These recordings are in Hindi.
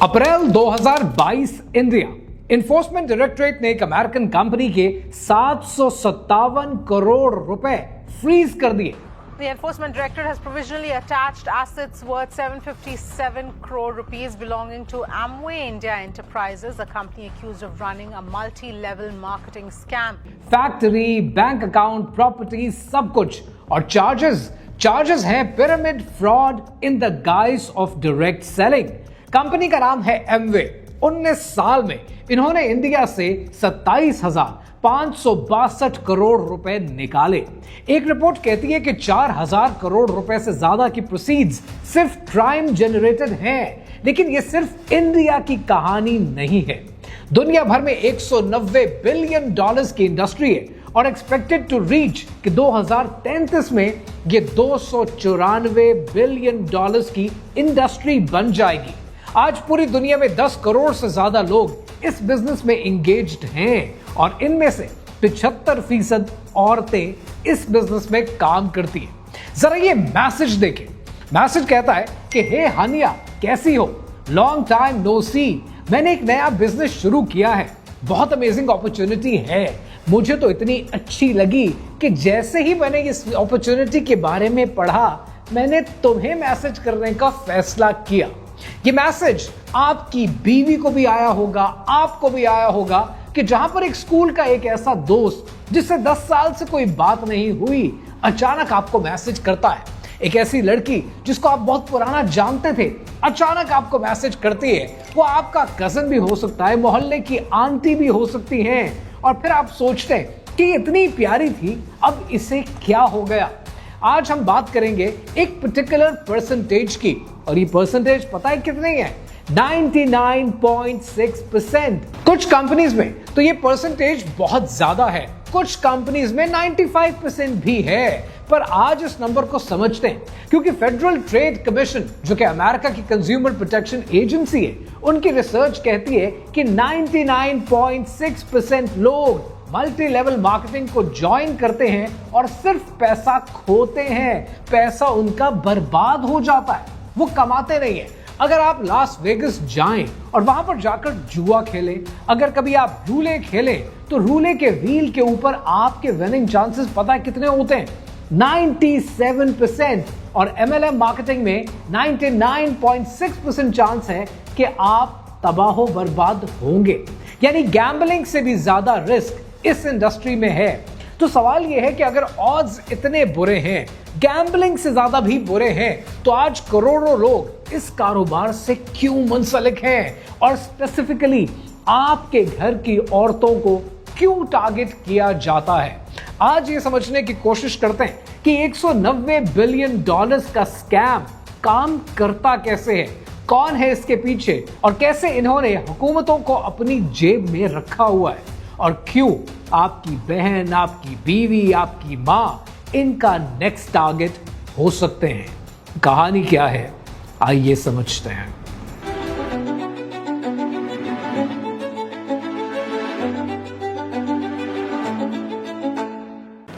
अप्रैल 2022 इंडिया इन्फोर्समेंट डायरेक्टरेट ने एक अमेरिकन कंपनी के 757 करोड़ रुपए फ्रीज कर दिए। The Enforcement Directorate has provisionally attached assets worth 757 crore rupees belonging to Amway India Enterprises, a company accused of running a multi-level marketing scam. Factory, bank account, property, सब कुछ और चार्जेस हैं pyramid fraud in the guys of direct selling. Company का नाम है एमवे। 19 साल में इन्होंने इंडिया से 27,562 करोड़ रुपए निकाले। एक रिपोर्ट कहती है कि 4,000 करोड़ रुपए से ज्यादा की प्रोसीड्स सिर्फ क्राइम जनरेटेड हैं। लेकिन यह सिर्फ इंडिया की कहानी नहीं है। दुनिया भर में 190 बिलियन डॉलर्स की इंडस्ट्री है और एक्सपेक्टेड टू रीच कि 2033 में ये 294 बिलियन डॉलर्स की इंडस्ट्री बन जाएगी। आज पूरी दुनिया में 10 करोड़ से ज्यादा लोग इस बिजनेस में एंगेज्ड हैं और इनमें से 75% औरतें इस बिजनेस में काम करती हैं। जरा ये मैसेज देखें। मैसेज कहता है कि हे हानिया, कैसी हो? लॉन्ग टाइम नो सी। मैंने एक नया बिजनेस शुरू किया है, बहुत अमेजिंग अपॉर्चुनिटी है। मुझे तो इतनी अच्छी लगी कि जैसे ही मैंने इस अपॉर्चुनिटी के बारे में पढ़ा, मैंने तुम्हें मैसेज करने का फैसला किया। ये मैसेज आपकी बीवी को भी आया होगा, आपको भी आया होगा कि जहां पर एक स्कूल का एक ऐसा दोस्त जिससे 10 साल से कोई बात नहीं हुई, अचानक आपको मैसेज करता है। एक ऐसी लड़की जिसको आप बहुत पुराना जानते थे, अचानक आपको मैसेज करती है। वो आपका कजन भी हो सकता है, मोहल्ले की आंटी भी हो सकती है। और फिर आप सोचते हैं कि इतनी प्यारी थी, अब इसे क्या हो गया। आज हम बात करेंगे एक पर्टिकुलर परसेंटेज की, और ये परसेंटेज पता है कितनी है? 99.6%। कुछ कंपनीज में तो ये परसेंटेज बहुत ज्यादा है, कुछ कंपनीज में 95% भी है। पर आज इस नंबर को समझते हैं, क्योंकि फेडरल ट्रेड कमीशन, जो कि अमेरिका की कंज्यूमर प्रोटेक्शन एजेंसी है, उनकी रिसर्च कहती है कि 99.6% लोग मल्टी लेवल मार्केटिंग को ज्वाइन करते हैं और सिर्फ पैसा खोते हैं। पैसा उनका बर्बाद हो जाता है, वो कमाते नहीं है। अगर आप लास वेगस जाएं और वहां पर जाकर जुआ खेलें, अगर कभी आप रूले खेलें, तो रूले के व्हील के ऊपर आपके विनिंग चांसेस पता है कितने होते हैं? 97%। और एमएलएम मार्केटिंग में 99.6% चांस है कि आप तबाह बर्बाद होंगे। यानी गैम्बलिंग से भी ज्यादा रिस्क इस इंडस्ट्री में है। तो सवाल यह है कि अगर ऑड्स इतने बुरे हैं, गैम्बलिंग से ज्यादा भी बुरे हैं, तो आज करोड़ों लोग इस कारोबार से क्यों मुंसलिक हैं? और स्पेसिफिकली आपके घर की औरतों को क्यों टारगेट किया जाता है? आज ये समझने की कोशिश करते हैं कि 190 बिलियन डॉलर्स का स्कैम काम करता कैसे है, कौन है इसके पीछे, और कैसे इन्होंने हुकूमतों को अपनी जेब में रखा हुआ है, और क्यों आपकी बहन, आपकी बीवी, आपकी मां इनका नेक्स्ट टारगेट हो सकते हैं। कहानी क्या है, आइए समझते हैं।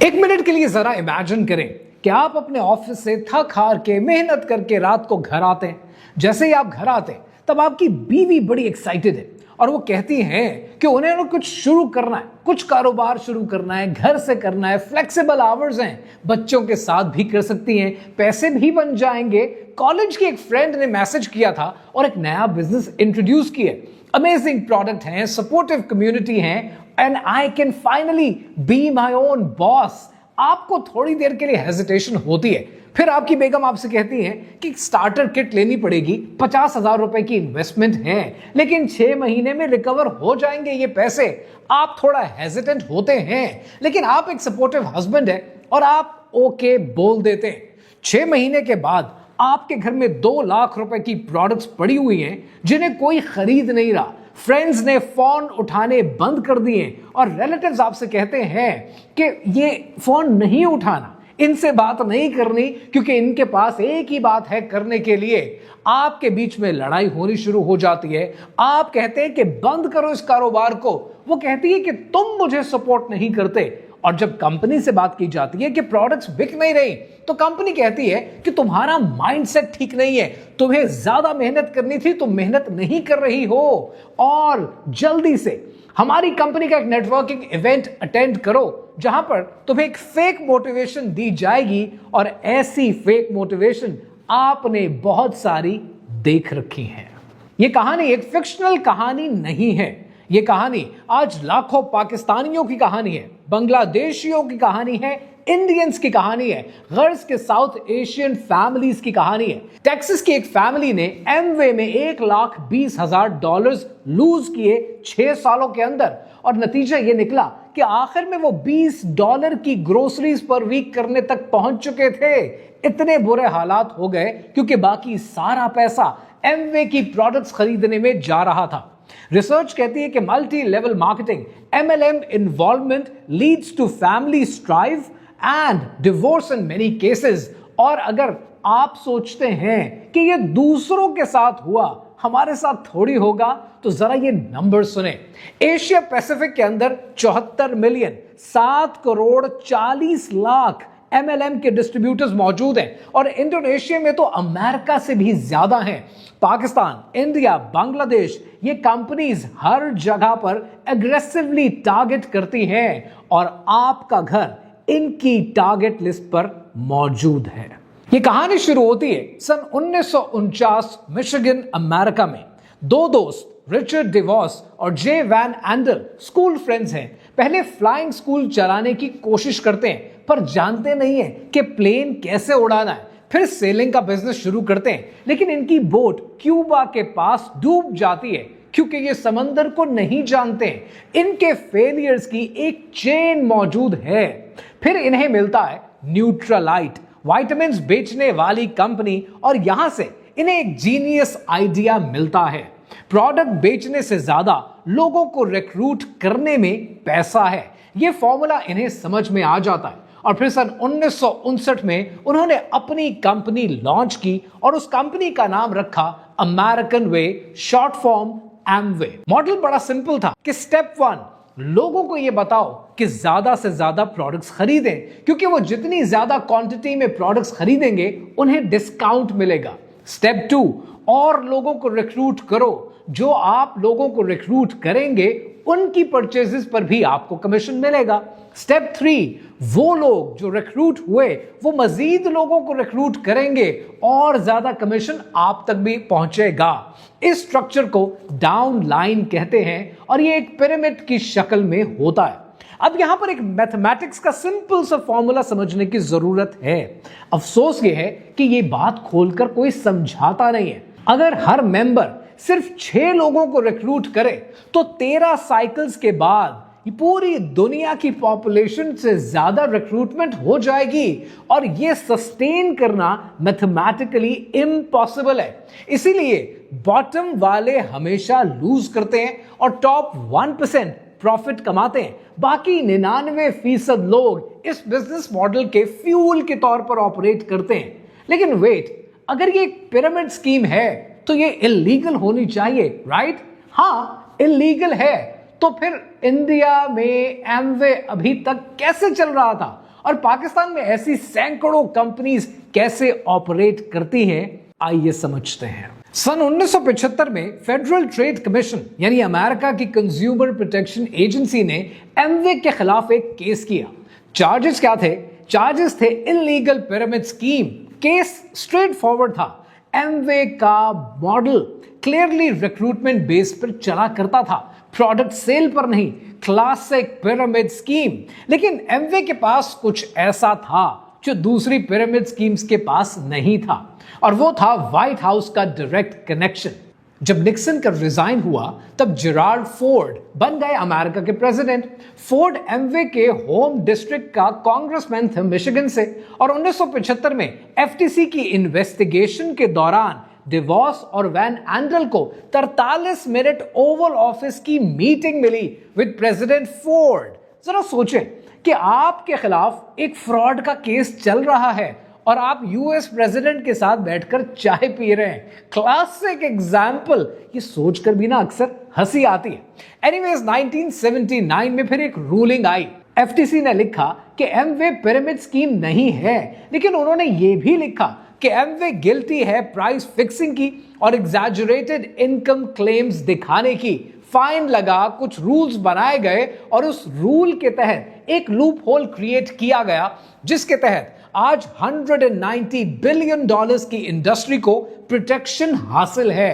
एक मिनट के लिए जरा इमेजिन करें कि आप अपने ऑफिस से थक हार के, मेहनत करके रात को घर आते हैं। जैसे ही आप घर आते हैं, तब आपकी बीवी बड़ी एक्साइटेड है और वो कहती हैं कि उन्हें कुछ शुरू करना है, कुछ कारोबार शुरू करना है, घर से करना है, फ्लेक्सिबल आवर्स हैं, बच्चों के साथ भी कर सकती हैं, पैसे भी बन जाएंगे। कॉलेज की एक फ्रेंड ने मैसेज किया था और एक नया बिजनेस इंट्रोड्यूस किया। अमेजिंग प्रोडक्ट हैं, सपोर्टिव कम्युनिटी हैं, and I can finally be my own boss. आपको थोड़ी देर के लिए हेजिटेशन होती है, फिर आपकी बेगम आपसे कहती है कि स्टार्टर किट लेनी पड़ेगी, 50,000 रुपए की इन्वेस्टमेंट है, लेकिन 6 महीने में रिकवर हो जाएंगे ये पैसे। आप थोड़ा हेजिटेंट होते हैं, लेकिन आप एक सपोर्टिव हस्बैंड है और आप ओके बोल देते हैं। 6 महीने के बाद आपके घर में 2 लाख रुपए की प्रोडक्ट्स पड़ी हुई हैं जिन्हें कोई खरीद नहीं रहा। फ्रेंड्स ने फोन उठाने बंद कर दिए और रिलेटिव्स आपसे कहते हैं कि ये फोन नहीं उठाना, इनसे बात नहीं करनी, क्योंकि इनके पास एक ही बात है करने के लिए। आपके बीच में लड़ाई होनी शुरू हो जाती है। आप कहते हैं कि बंद करो इस कारोबार को, वो कहती है कि तुम मुझे सपोर्ट नहीं करते। और जब कंपनी से बात की जाती है कि प्रोडक्ट्स बिक नहीं रही, तो कंपनी कहती है कि तुम्हारा माइंडसेट ठीक नहीं है, तुम्हें ज्यादा मेहनत करनी थी, तुम मेहनत नहीं कर रही हो, और जल्दी से हमारी कंपनी का एक नेटवर्किंग इवेंट अटेंड करो जहां पर तुम्हें एक फेक मोटिवेशन दी जाएगी। और ऐसी फेक मोटिवेशन आपने बहुत सारी देख रखी है। यह कहानी एक फिक्शनल कहानी नहीं है, यह कहानी आज लाखों पाकिस्तानियों की कहानी है, बांग्लादेशियों की कहानी है, इंडियंस की कहानी है, गर्ल्स के साउथ एशियन फैमिलीज की कहानी है। टेक्सास की एक फैमिली ने एमवे में $1,20,000 लूज किए 6 सालों के अंदर, और नतीजा यह निकला कि आखिर में वो $20 की ग्रोसरीज पर वीक करने तक पहुंच चुके थे। इतने बुरे हालात हो गए क्योंकि बाकी सारा पैसा एमवे की प्रोडक्ट्स खरीदने में जा रहा था। रिसर्च कहती है कि multi level marketing MLM involvement leads to family strife and divorce in many cases. और अगर आप सोचते हैं कि ये दूसरों के साथ हुआ, हमारे साथ थोड़ी होगा, तो जरा ये नंबर सुने। एशिया पैसिफिक के अंदर 74 मिलियन 7 करोड़ 40 लाख MLM के डिस्ट्रीब्यूटर्स मौजूद हैं, और इंडोनेशिया में तो अमेरिका से भी ज्यादा हैं। पाकिस्तान, इंडिया, बांग्लादेश, ये कंपनीज हर जगह पर एग्रेसिवली टारगेट करती हैं, और आपका घर इनकी टारगेट लिस्ट पर मौजूद है। ये कहानी शुरू होती है सन 1949 मिशिगन, अमेरिका में। दो दोस्त रिचर्ड डिवॉस और जे वैन एंडल स्कूल फ्रेंड्स हैं। पहले फ्लाइंग स्कूल चलाने की कोशिश करते हैं, पर जानते नहीं है कि प्लेन कैसे उड़ाना है। फिर सेलिंग का बिजनेस शुरू करते हैं, लेकिन इनकी बोट क्यूबा के पास डूब जाती है क्योंकि ये समंदर को नहीं जानते। इनके फेलियर्स की एक चेन मौजूद है। फिर इन्हें मिलता है न्यूट्रलाइट, विटामिन्स बेचने वाली कंपनी, और यहां से इन्हें एक जीनियस आइडिया मिलता है। प्रोडक्ट बेचने से ज्यादा लोगों को रिक्रूट करने में पैसा है। यह फॉर्मूला इन्हें समझ में आ जाता है, और फिर सन 1959 में उन्होंने अपनी कंपनी लॉन्च की, और उस कंपनी का नाम रखा अमेरिकन वे, शॉर्ट फॉर्म एमवे। मॉडल बड़ा सिंपल था कि स्टेप 1, लोगों को यह बताओ कि ज्यादा से ज्यादा प्रोडक्ट्स खरीदें, क्योंकि वो जितनी ज्यादा क्वांटिटी में प्रोडक्ट्स खरीदेंगे उन्हें डिस्काउंट मिलेगा। स्टेप 2, और लोगों को रिक्रूट करो। जो आप लोगों को रिक्रूट करेंगे उनकी परचेजेस पर भी आपको कमीशन मिलेगा। स्टेप 3, वो लोग जो रिक्रूट हुए वो मजीद लोगों को रिक्रूट करेंगे और ज्यादा कमीशन आप तक भी पहुंचेगा। इस स्ट्रक्चर को डाउन लाइन कहते हैं, और ये एक पिरामिड की शक्ल में होता है। अब यहां पर एक मैथमेटिक्स का सिंपल सा फॉर्मूला समझने की जरूरत है। अफसोस ये है कि ये बात खोलकर कोई समझाता नहीं है। अगर हर मेंबर सिर्फ 6 लोगों को रिक्रूट करे तो 13 साइकिल्स के बाद पूरी दुनिया की पॉपुलेशन से ज्यादा रिक्रूटमेंट हो जाएगी, और यह सस्टेन करना मैथमेटिकली इम्पॉसिबल है। इसीलिए बॉटम वाले हमेशा लूज करते हैं और टॉप 1% प्रॉफिट कमाते हैं। बाकी 99% लोग इस बिजनेस मॉडल के फ्यूल के तौर पर ऑपरेट करते हैं। लेकिन वेट, अगर ये एक पिरामिड स्कीम है तो ये इलीगल होनी चाहिए, राइट? हाँ, इलीगल है। तो फिर इंडिया में एमवे अभी तक कैसे चल रहा था, और पाकिस्तान में ऐसी सैकड़ों कंपनीज कैसे ऑपरेट करती हैं? आइए समझते हैं। सन 1975 में फेडरल ट्रेड कमीशन यानी अमेरिका की कंज्यूमर प्रोटेक्शन एजेंसी ने एमवे के खिलाफ एक केस किया। चार्जेस क्या थे? चार्जेस थे illegal pyramid scheme. Case straight forward था। एमवे का मॉडल क्लियरली रिक्रूटमेंट बेस पर चला करता था, प्रोडक्ट सेल पर नहीं। Classic pyramid scheme. लेकिन एमवे के पास कुछ ऐसा था जो दूसरी पिरामिड स्कीम्स के पास नहीं था, और वो था व्हाइट हाउस का डायरेक्ट कनेक्शन। जब निक्सन का रिजाइन हुआ तब जेराल्ड फोर्ड बन गए अमेरिका के प्रेसिडेंट। फोर्ड एमवे के होम डिस्ट्रिक्ट का कांग्रेसमैन थे मिशिगन से, और 1975 में एफटीसी की इन्वेस्टिगेशन के दौरान डिवॉस और वैन एंडल को 43 मिनट ओवल ऑफिस की मीटिंग मिली विद प्रेसिडेंट फोर्ड। जरा सोचें कि आपके खिलाफ एक फ्रॉड का केस चल रहा है और आप यूएस प्रेसिडेंट के साथ बैठकर चाय पी रहे हैं। Classic example. ये सोचकर भी ना अक्सर हंसी आती है। एनीवेज 1979 में फिर एक रूलिंग आई। एफटीसी ने लिखा कि एमवे पिरामिड स्कीम नहीं है, लेकिन उन्होंने यह भी लिखा कि एमवे गिल्टी है प्राइस फिक्सिंग की और एग्जैजरेटेड इनकम क्लेम्स दिखाने की। फाइन लगा, कुछ रूल्स बनाए गए और उस रूल के तहत एक लूप होल क्रिएट किया गया जिसके तहत आज $190 बिलियन की इंडस्ट्री को प्रोटेक्शन हासिल है।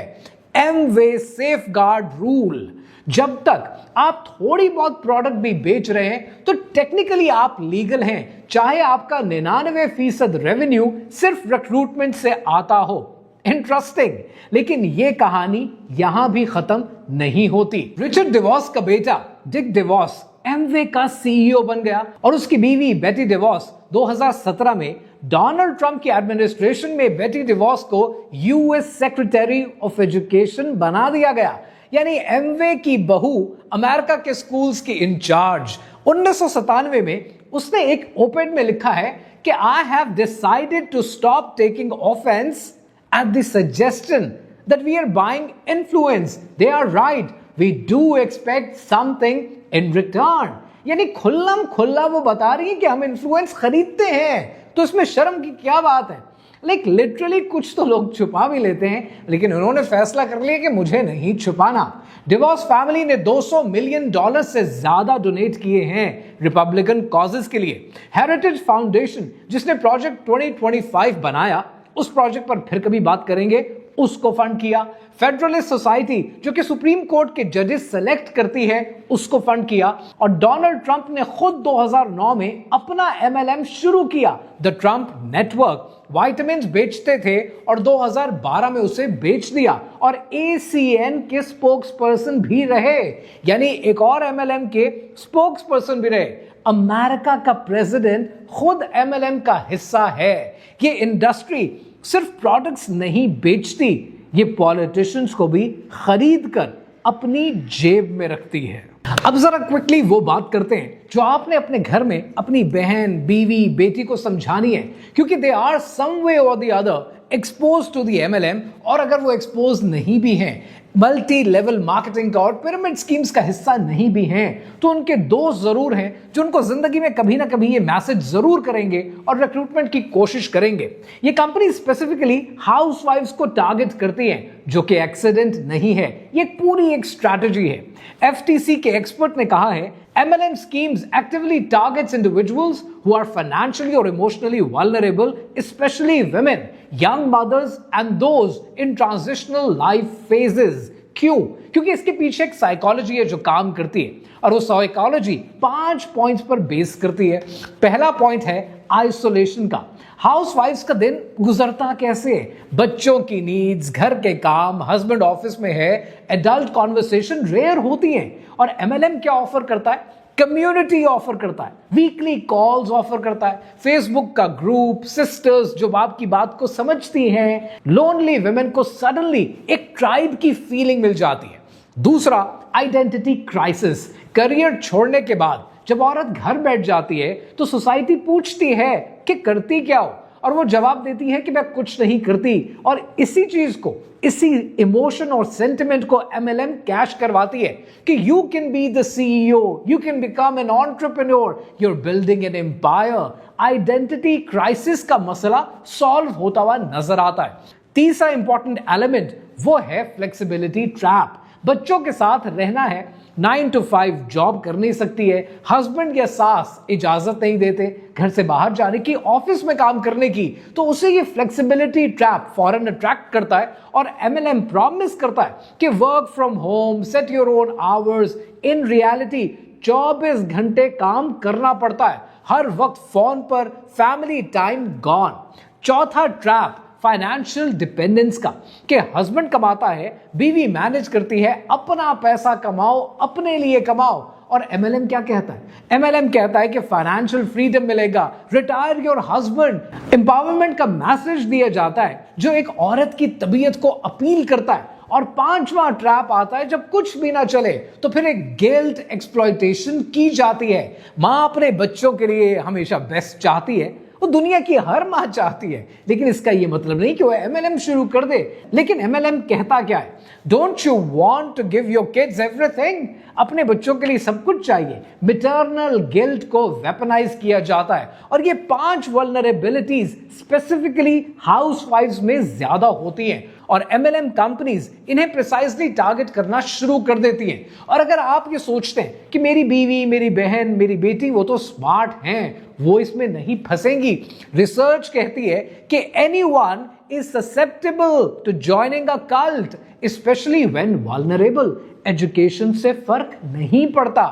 एमवे सेफगार्ड रूल, जब तक आप थोड़ी बहुत प्रोडक्ट भी बेच रहे हैं तो टेक्निकली आप लीगल हैं, चाहे आपका 99% रेवेन्यू सिर्फ रिक्रूटमेंट से आता हो। इंटरेस्टिंग, लेकिन यह कहानी यहां भी खत्म नहीं होती। रिचर्ड डिवॉस का बेटा डिक डिवॉस एमवे का सीईओ बन गया और उसकी बीवी बेटी डिवॉस 2017 में डोनाल्ड ट्रंप की एडमिनिस्ट्रेशन में बेटी डिवॉस को यूएस सेक्रेटरी ऑफ एजुकेशन बना दिया गया, यानी एमवे की बहू अमेरिका के स्कूल्स की इंचार्ज। 1997 में उसने एक ओपेड में लिखा है कि I have decided to stop taking offence at the suggestion that we are buying influence. They are right. We do expect something in return. यानी खुल्लम खुल्ला वो बता रही है कि हम इन्फ्लुएंस खरीदते हैं, तो इसमें शर्म की क्या बात है। लाइक लिटरली कुछ तो लोग छुपा भी लेते हैं, लेकिन उन्होंने फैसला कर लिया कि मुझे नहीं छुपाना। डिवोर्स फैमिली ने $200 मिलियन से ज्यादा डोनेट किए हैं रिपब्लिकन कॉजेस के लिए। हेरिटेज फाउंडेशन, जिसने प्रोजेक्ट 2025 बनाया, उस प्रोजेक्ट पर फिर कभी बात करेंगे, उसको फंड किया। फेडरलिस्ट सोसाइटी, जो कि सुप्रीम कोर्ट के जजेस सेलेक्ट करती है, उसको फंड किया। और डोनाल्ड ट्रंप ने खुद 2009 में अपना एमएलएम शुरू किया, द ट्रंप नेटवर्क। विटामिन्स बेचते थे और 2012 में उसे बेच दिया और एसीएन के स्पोक्स पर्सन भी रहे, यानी एक और एमएलएम के स्पोक्स पर्सन भी रहे। अमेरिका का प्रेसिडेंट खुद एमएलएम का हिस्सा है। ये इंडस्ट्री सिर्फ प्रोडक्ट्स नहीं बेचती, ये पॉलिटिशियंस को भी खरीद कर अपनी जेब में रखती है। अब जरा क्विकली वो बात करते हैं जो आपने अपने घर में अपनी बहन, बीवी, बेटी को समझानी है, क्योंकि दे आर सम वे और the other expose to the MLM, और अगर वो एक्सपोज नहीं भी हैं, मल्टी लेवल मार्केटिंग का और पिरामिड स्कीम्स का हिस्सा नहीं भी हैं, तो उनके दोस्त जरूर हैं जो उनको जिंदगी में कभी ना कभी ये मैसेज जरूर करेंगे और रिक्रूटमेंट की कोशिश करेंगे। ये कंपनी स्पेसिफिकली हाउसवाइफ्स को टारगेट करती है, जो कि एक्सीडेंट नहीं है, ये पूरी एक स्ट्रैटेजी है। एफटीसी के एक्सपर्ट ने कहा है, MLM schemes actively targets individuals who are financially or emotionally vulnerable, especially women, young mothers and those in transitional life phases. क्यों? क्योंकि इसके पीछे एक साइकोलॉजी है जो काम करती है, और वो साइकोलॉजी 5 पॉइंट्स पर बेस करती है। पहला पॉइंट है आइसोलेशन का। हाउसवाइफ्स का दिन गुजरता कैसे है? बच्चों की नीड्स, घर के काम, हस्बैंड ऑफिस में है, एडल्ट कॉन्वर्सेशन रेयर होती हैं। और एमएलएम क्या ऑफर करता है? कम्युनिटी ऑफर करता है, वीकली कॉल्स ऑफर करता है, फेसबुक का ग्रुप, सिस्टर्स जो आपकी बात को समझती हैं, लोनली वुमेन को सडनली एक ट्राइब की फीलिंग मिल जाती है। दूसरा, आइडेंटिटी क्राइसिस। करियर छोड़ने के बाद जब औरत घर बैठ जाती है तो सोसाइटी पूछती है कि करती क्या हो, और वो जवाब देती है कि मैं कुछ नहीं करती। और इसी चीज को, इसी इमोशन और सेंटिमेंट को एमएलएम कैश करवाती है कि you can be the CEO, you can become an entrepreneur, you are building an empire. Identity crisis का मसला सॉल्व होता हुआ नजर आता है। तीसरा इंपॉर्टेंट एलिमेंट वो है फ्लेक्सिबिलिटी ट्रैप। बच्चों के साथ रहना है, 9 to 5 जॉब कर नहीं सकती है, हस्बैंड या सास इजाजत नहीं देते घर से बाहर जाने की, ऑफिस में काम करने की, तो उसे ये फ्लेक्सिबिलिटी ट्रैप फॉरन अट्रैक्ट करता है। और एमएलएम प्रॉमिस करता है कि work from home, set your own hours. In reality 24 घंटे काम करना पड़ता है, हर वक्त फोन पर, फैमिली टाइम गॉन। चौथा ट्रैप फाइनेंशियल डिपेंडेंस का, कि हस्बैंड कमाता है, बीवी मैनेज करती है, अपना पैसा कमाओ, अपने लिए कमाओ। और एमएलएम क्या कहता है? एमएलएम कहता है कि फाइनेंशियल फ्रीडम मिलेगा, रिटायर योर हस्बैंड। एम्पावरमेंट का मैसेज दिया जाता है जो एक औरत की तबीयत को अपील करता है। और पांचवा ट्रैप आता है, जब कुछ भी ना चले तो फिर एक गिल्ट एक्सप्लॉयटेशन की जाती है। मां अपने बच्चों के लिए हमेशा बेस्ट चाहती है वो दुनिया की हर मां चाहती है, लेकिन इसका ये मतलब नहीं कि वो MLM शुरू कर दे। लेकिन MLM कहता क्या है? Don't you want to give your kids everything? अपने बच्चों के लिए सब कुछ चाहिए। मिटर्नल गिल्ट को वेपनाइज किया जाता है और ये 5 वल्नरेबिलिटीज स्पेसिफिकली हाउसवाइफ्स में ज्यादा होती हैं और MLM कंपनीज इन्हें प्रिसाइजली टारगेट करना शुरू कर देती हैं। और अगर आप ये सोचते हैं कि मेरी बीवी, मेरी बहन, मेरी बेटी वो तो स्मार्ट हैं, वो इसमें नहीं फंसेंगी, रिसर्च कहती है कि anyone is susceptible to joining a cult especially when vulnerable. Education से फर्क नहीं पड़ता।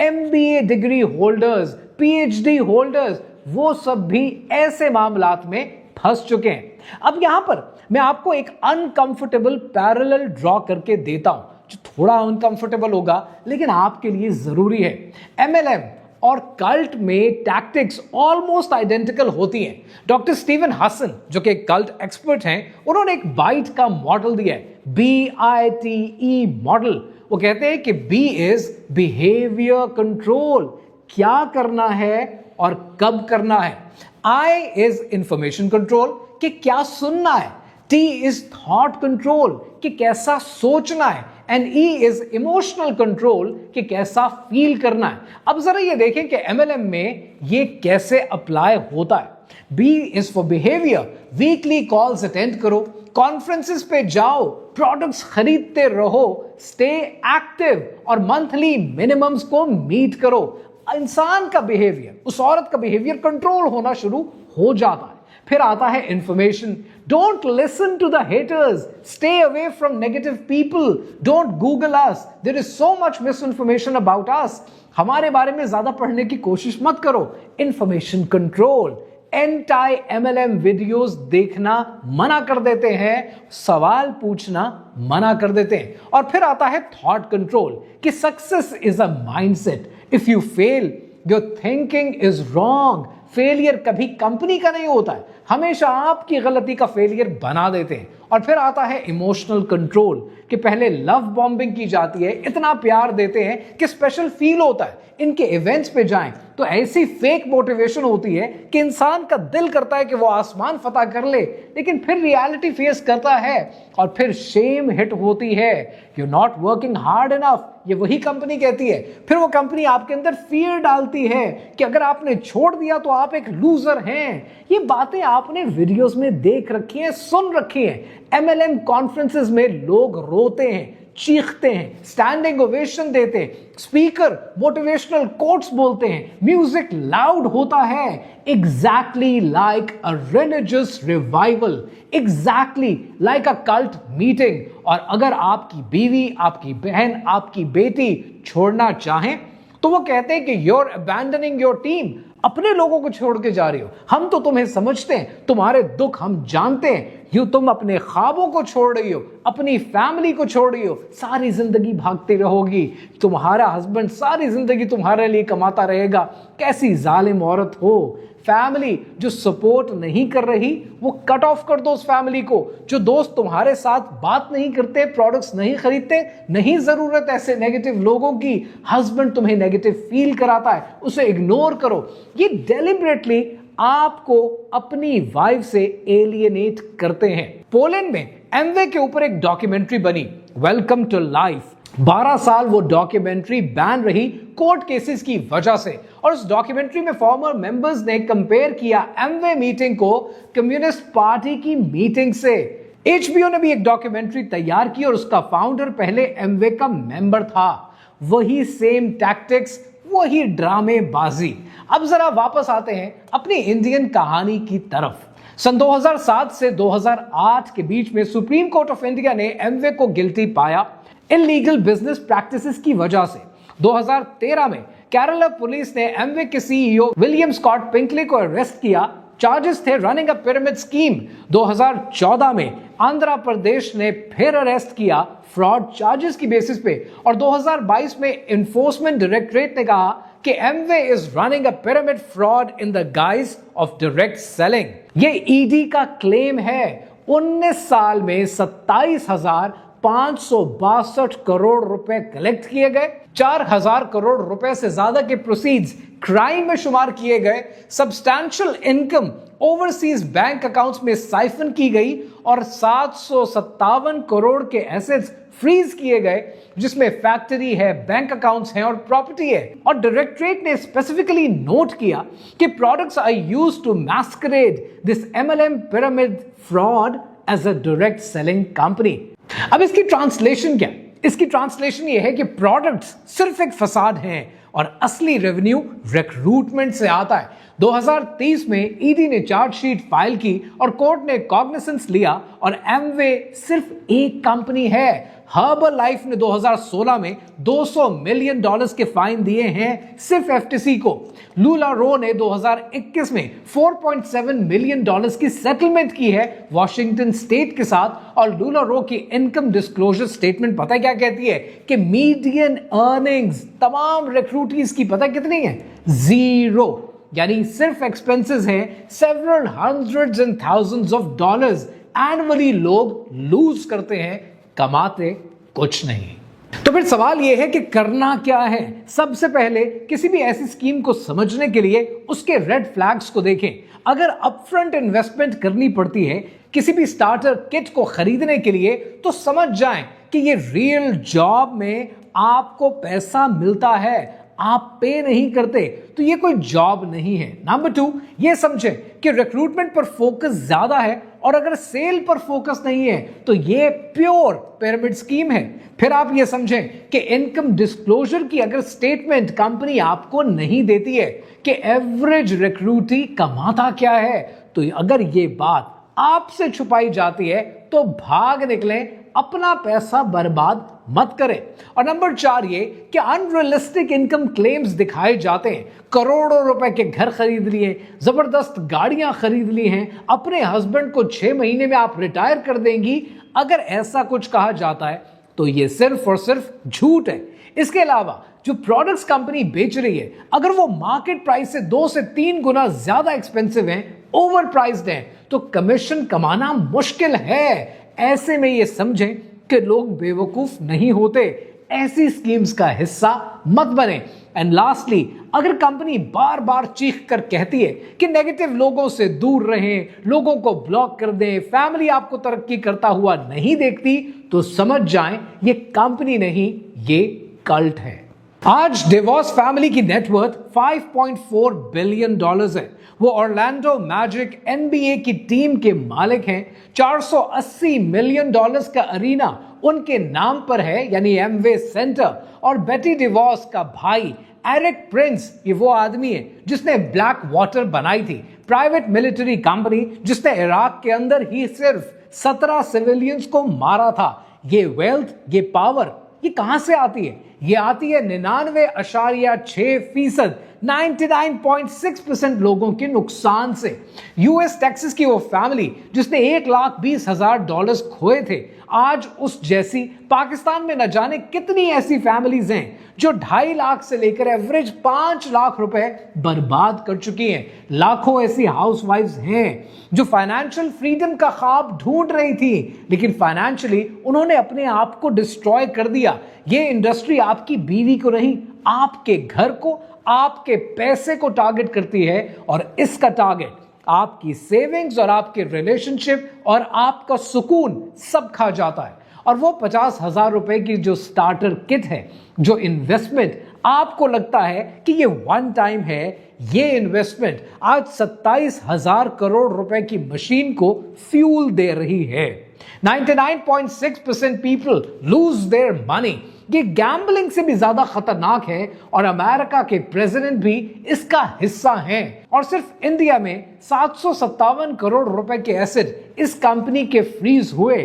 MBA degree holders, PhD holders, वो सब भी ऐसे मामलात में फंस चुके हैं। अब यहां पर मैं आपको एक अनकंफर्टेबल पैरेलल ड्रॉ करके देता हूं जो थोड़ा अनकंफर्टेबल होगा लेकिन आपके लिए जरूरी है। MLM और कल्ट में टैक्टिक्स ऑलमोस्ट आइडेंटिकल होती हैं। डॉक्टर स्टीवन हसन जो कि कल्ट एक्सपर्ट हैं, उन्होंने एक बाइट का मॉडल दिया है, BITE मॉडल। वो कहते हैं कि B इज बिहेवियर कंट्रोल, क्या करना है और कब करना है। I इज इंफॉर्मेशन कंट्रोल, कि क्या सुनना है। T इज थॉट कंट्रोल, कि कैसा सोचना है। And E is emotional control, कि कैसा फील करना है। अब जरा ये देखें कि MLM में ये कैसे अप्लाई होता है। B is for behaviour, weekly calls attend करो, कॉन्फ्रेंसेस पे जाओ, प्रोडक्ट्स खरीदते रहो, स्टे एक्टिव और मंथली मिनिमम्स को मीट करो। इंसान का बिहेवियर, उस औरत का बिहेवियर कंट्रोल होना शुरू हो जाता है। फिर आता है information, don't listen to the haters, stay away from negative people, don't Google us, there is so much misinformation about us, हमारे बारे में ज्यादा पढ़ने की कोशिश मत करो। Information control. Anti MLM videos देखना मना कर देते हैं, सवाल पूछना मना कर देते हैं। और फिर आता है थॉट कंट्रोल, कि success is a mindset, if you fail your thinking is wrong. Failure कभी कंपनी का नहीं होता है, हमेशा आपकी गलती का फेलियर बना देते हैं। और फिर आता है इमोशनल कंट्रोल, कि पहले लव बॉम्बिंग की जाती है, इतना प्यार देते हैं कि स्पेशल फील होता है। इनके इवेंट्स पे जाएं तो ऐसी फेक मोटिवेशन होती है कि इंसान का दिल करता है कि वो आसमान फतह कर ले, लेकिन फिर रियलिटी फेस करता है और फिर शेम हिट होती है, you not working hard enough, ये वही कंपनी कहती है। फिर वो कंपनी आपके अंदर फियर डालती है कि अगर आपने छोड़ दिया तो आप एक लूजर हैं। ये बातें आपने वीडियोस में देख रखी हैं, सुन रखी हैं। MLM कॉन्फ्रेंसेस में लोग रोते हैं, चीखते हैं, स्टैंडिंग ओवेशन देते हैं, स्पीकर मोटिवेशनल कोट्स बोलते हैं, म्यूजिक लाउड होता है, exactly like a religious revival, exactly like a cult meeting. और अगर आपकी बीवी, आपकी बहन, आपकी बेटी छोड़ना चाहें तो वो कहते हैं कि यूर अबैंडनिंग योर टीम, अपने लोगों को छोड़ के जा रही हो, हम तो तुम्हें समझते हैं, तुम्हारे दुख हम जानते हैं, यूं तुम अपने ख्वाबों को छोड़ रही हो, अपनी फैमिली को छोड़ रही हो, सारी जिंदगी भागती रहोगी, तुम्हारा हस्बैंड सारी जिंदगी तुम्हारे लिए कमाता रहेगा। कैसी जालिम औरत हो। फैमिली जो सपोर्ट नहीं कर रही वो कट ऑफ कर दो उस फैमिली को। जो दोस्त तुम्हारे साथ बात नहीं करते, प्रोडक्ट्स नहीं खरीदते, नहीं जरूरत ऐसे नेगेटिव लोगों की। हस्बैंड तुम्हें नेगेटिव फील कराता है, उसे इग्नोर करो। ये डेलिबरेटली आपको अपनी वाइफ से एलियनेट करते हैं। पोलैंड में एमवे के ऊपर एक डॉक्यूमेंट्री बनी, वेलकम टू लाइफ। 12 साल वो डॉक्यूमेंट्री बैन रही कोर्ट केसेस की वजह से। और उस डॉक्यूमेंट्री में फॉर्मर मेंबर्स ने कंपेयर किया एमवे मीटिंग को कम्युनिस्ट पार्टी की मीटिंग से। HBO ने भी एक डॉक्यूमेंट्री तैयार की और उसका फाउंडर पहले एमवे का मेंबर था। वही सेम टैक्टिक्स, वही ड्रामेबाजी। अब जरा वापस आते हैं अपनी इंडियन कहानी की तरफ। सन 2007 से 2008 के बीच में सुप्रीम कोर्ट ऑफ इंडिया ने एमवे को गिल्टी पाया इलीगल बिजनेस प्रैक्टिसेस की वजह से। 2013 में केरला पुलिस ने एमवे के CEO विलियम स्कॉट पिंकले को अरेस्ट किया। चार्जेस थे रनिंग अ पिरामिड स्कीम। 2014 में आंध्र प्रदेश ने फिर अरेस्ट किया फ्रॉड चार्जेस की बेसिस पे। और 2022 में एनफोर्समेंट डायरेक्टरेट ने कहा कि Amway is running a pyramid fraud in the guys of direct selling. ये ED का क्लेम है। 19 साल में 27,000 562 करोड़ रुपए कलेक्ट किए गए, 4000 करोड़ रुपए से ज्यादा के प्रोसीड्स क्राइम में शुमार किए गए, substantial income overseas bank accounts में साइफन की गई और 757 करोड़ के एसेट्स फ्रीज किए गए, जिसमें फैक्ट्री है, बैंक अकाउंट्स हैं और प्रॉपर्टी है। और डायरेक्टरेट ने स्पेसिफिकली नोट किया कि products are used to masquerade this MLM pyramid fraud as a direct selling company. अब इसकी ट्रांसलेशन क्या है? इसकी ट्रांसलेशन ये है कि प्रोडक्ट्स सिर्फ एक फसाद हैं और असली रेवेन्यू रिक्रूटमेंट से आता है। 2023 में ईडी ने चार्जशीट फाइल की और कोर्ट ने कॉग्निसेंस लिया और एमवे सिर्फ एक कंपनी है। हर्बल लाइफ ने 2016 में $200 मिलियन के फाइन दिए हैं सिर्फ एफटीसी को। लूला रो ने 2021 में $4.7 मिलियन की सेटलमेंट की है वॉशिंगटन स्टेट के साथ। और लूला रो की इनकम डिस्क्लोजर स्टेटमेंट पता है क्या कहती है? कि मीडियन अर्निंग्स तमाम रिक्रूटीज की पता कितनी है? 0। यानी सिर्फ एक्सपेंसेस हैं several hundreds and thousands of dollars annually लोग लूज करते हैं, कमाते कुछ नहीं। तो फिर सवाल यह है कि करना क्या है? सबसे पहले किसी भी ऐसी स्कीम को समझने के लिए उसके रेड फ्लैग्स को देखें। अगर अपफ्रंट इन्वेस्टमेंट करनी पड़ती है किसी भी स्टार्टर किट को खरीदने के लिए, तो समझ जाएं कि ये रियल जॉब में आपको पैसा मिलता है, आप पे नहीं करते, तो ये कोई जॉब नहीं है। नंबर 2, ये समझें कि रिक्रूटमेंट पर फोकस ज्यादा है और अगर सेल पर फोकस नहीं है तो ये प्योर पिरामिड स्कीम है। फिर आप ये समझें कि इनकम डिस्क्लोजर की अगर स्टेटमेंट कंपनी आपको नहीं देती है कि एवरेज रिक्रूटी कमाता क्या है, तो अगर ये बात आपसे छुपाई जाती है तो भाग निकलें, अपना पैसा बर्बाद मत करें। और नंबर 4 ये कि अनरियलिस्टिक इनकम क्लेम्स दिखाए जाते हैं। करोड़ों रुपए के घर खरीद लिए, जबरदस्त गाड़ियां खरीद ली हैं, अपने हस्बैंड को 6 महीने में आप रिटायर कर देंगी। अगर ऐसा कुछ कहा जाता है तो ये सिर्फ और सिर्फ झूठ है। इसके अलावा जो प्रोडक्ट्स कंपनी बेच रही है, अगर वो मार्केट प्राइस से 2 से 3 गुना ज्यादा एक्सपेंसिव हैं, ओवर प्राइस्ड हैं, तो कमीशन कमाना मुश्किल है। ऐसे में ये समझें कि लोग बेवकूफ नहीं होते, ऐसी स्कीम्स का हिस्सा मत बने। एंड लास्टली, अगर कंपनी बार बार चीख कर कहती है कि नेगेटिव लोगों से दूर रहें, लोगों को ब्लॉक कर दें, फैमिली आपको तरक्की करता हुआ नहीं देखती, तो समझ जाएं ये कंपनी नहीं, ये कल्ट है। आज डिवोर्स फैमिली की नेटवर्थ $5.4 बिलियन है। वो ऑरलैंडो मैजिक NBA की टीम के मालिक हैं। $480 मिलियन का अरीना उनके नाम पर है, यानी एमवे सेंटर। और बेटी डिवोर्स का भाई एरिक प्रिंस, ये वो आदमी है जिसने ब्लैक वाटर बनाई थी, प्राइवेट मिलिट्री कंपनी जिसने इराक के अंदर ही सिर्फ 17 सिविलियंस को मारा था। ये वेल्थ, ये पावर, ये कहां से आती है? ये आती है 99.6%, 99.6% लोगों के नुकसान से। यूएस टेक्सास की वो फैमिली जिसने $1,20,000 खोए थे, आज उस जैसी पाकिस्तान में न जाने कितनी ऐसी फैमिलीज हैं जो 2.5 लाख से लेकर एवरेज 5 लाख रुपए बर्बाद कर चुकी हैं। लाखों ऐसी हाउसवाइफ्स हैं जो फाइनेंशियल फ्रीडम का ख्वाब ढूंढ रही थी, लेकिन फाइनेंशियली उन्होंने अपने आप को डिस्ट्रॉय कर दिया। ये इंडस्ट्री आपकी बीवी को नहीं, आपके घर को, आपके पैसे को टारगेट करती है और इसका टारगेट आपकी सेविंग्स और आपके रिलेशनशिप और आपका सुकून सब खा जाता है। और वो 50,000 रुपए की जो स्टार्टर किट है, जो इन्वेस्टमेंट आपको लगता है कि ये वन टाइम है, ये इन्वेस्टमेंट आज 27,000 करोड़ रुपए की मशीन को फ्यूल दे रही है। 99.6% पीपल लूज देयर मनी। ये गैम्बलिंग से भी ज्यादा खतरनाक है और अमेरिका के प्रेसिडेंट भी इसका हिस्सा हैं। और सिर्फ इंडिया में 757 करोड़ रुपए के एसेट इस कंपनी के फ्रीज हुए,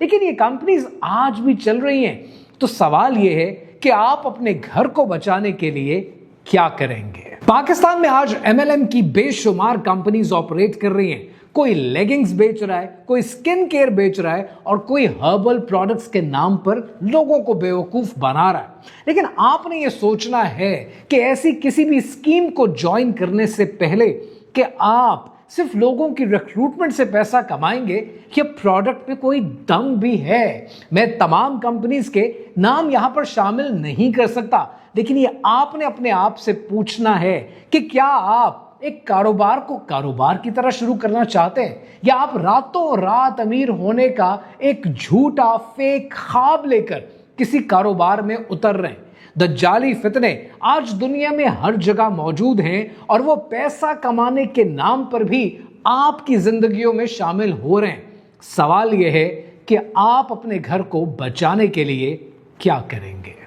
लेकिन ये कंपनीज आज भी चल रही हैं। तो सवाल ये है कि आप अपने घर को बचाने के लिए क्या करेंगे? पाकिस्तान में आज MLM की बेशुमार कंपनीज ऑपरेट कर रही हैं। कोई लेगिंग्स बेच रहा है, कोई स्किन केयर बेच रहा है और कोई हर्बल प्रोडक्ट्स के नाम पर लोगों को बेवकूफ बना रहा है। लेकिन आपने ये सोचना है कि ऐसी किसी भी स्कीम को ज्वाइन करने से पहले कि आप सिर्फ लोगों की रिक्रूटमेंट से पैसा कमाएंगे, या प्रोडक्ट में कोई दम भी है? मैं तमाम कंपनीज के नाम यहां पर शामिल नहीं कर सकता, लेकिन ये आपने अपने आप से पूछना है कि क्या आप एक कारोबार को कारोबार की तरह शुरू करना चाहते हैं, या आप रातों रात अमीर होने का एक झूठा फेक ख्वाब लेकर किसी कारोबार में उतर रहे हैं? दज्जाली फितने आज दुनिया में हर जगह मौजूद हैं और वो पैसा कमाने के नाम पर भी आपकी जिंदगियों में शामिल हो रहे हैं। सवाल यह है कि आप अपने घर को बचाने के लिए क्या करेंगे?